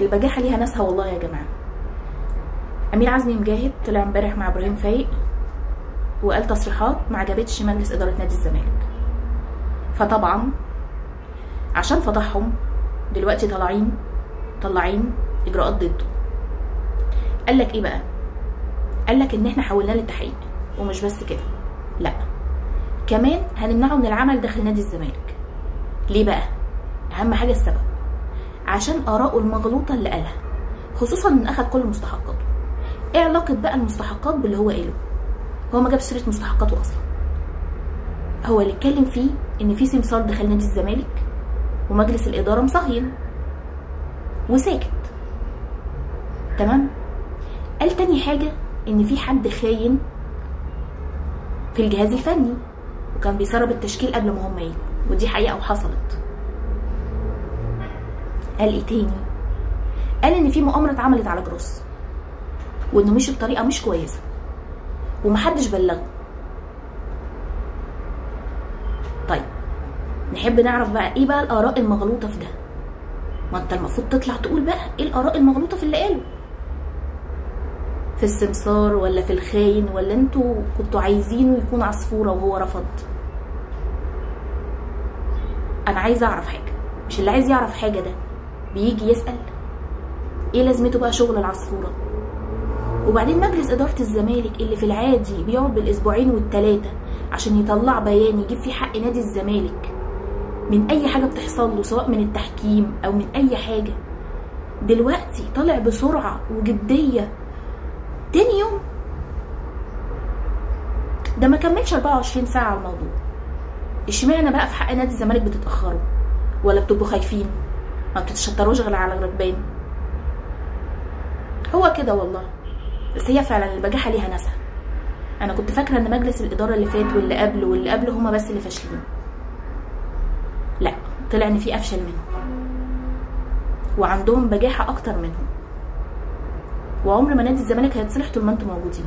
البجاحه ليها ناسها والله يا جماعه. امير عزمي مجاهد طلع امبارح مع ابراهيم فايق وقال تصريحات ما عجبتش مجلس اداره نادي الزمالك، فطبعا عشان فضحهم دلوقتي طالعين اجراءات ضده. قال لك ايه بقى؟ قال لك ان احنا حولناه للتحقيق، ومش بس كده، لا كمان هنمنعه من العمل داخل نادي الزمالك. ليه بقى؟ اهم حاجه السبب، عشان اراءه المغلوطه اللي قالها، خصوصا ان اخد كل مستحقاته. ايه علاقه بقى المستحقات باللي هو قاله؟ هو ما جابش سيره مستحقاته اصلا. هو اللي اتكلم فيه ان في سمسار دخل نادي الزمالك ومجلس الاداره مصهين وساكت، تمام. قال تاني حاجه ان في حد خاين في الجهاز الفني وكان بيسرب التشكيل قبل ما هم يجوا، ودي حقيقه وحصلت. قال ايه تاني؟ قال ان في مؤامره اتعملت على جروس وانه مشي بطريقه مش كويسه ومحدش بلغه. طيب نحب نعرف بقى ايه بقى الاراء المغلوطه في ده. ما انت المفروض تطلع تقول بقى ايه الاراء المغلوطه في اللي قاله، في السمسار ولا في الخاين، ولا انتوا كنتوا عايزينه يكون عصفوره وهو رفض؟ انا عايزه اعرف حاجه، مش اللي عايز يعرف حاجه ده بيجي يسال؟ ايه لازمته بقى شغل العصفوره؟ وبعدين مجلس اداره الزمالك اللي في العادي بيقعد بالاسبوعين والثلاثه عشان يطلع بيان يجيب فيه حق نادي الزمالك من اي حاجه بتحصل له، سواء من التحكيم او من اي حاجه، دلوقتي طالع بسرعه وجديه تاني يوم. ده ما كملش 24 ساعه على الموضوع. اشمعنى بقى في حق نادي الزمالك بتتاخروا؟ ولا بتبقوا خايفين ما بتتشطروش غير على الركبان؟ هو كده والله. بس هي فعلا البجاحه ليها ناسها. انا كنت فاكره ان مجلس الاداره اللي فات واللي قبله هما بس اللي فاشلين، لا طلع ان في افشل منهم وعندهم بجاحه اكتر منهم. وعمر ما نادي الزمالك هيتصلح طول ما انتم موجودين.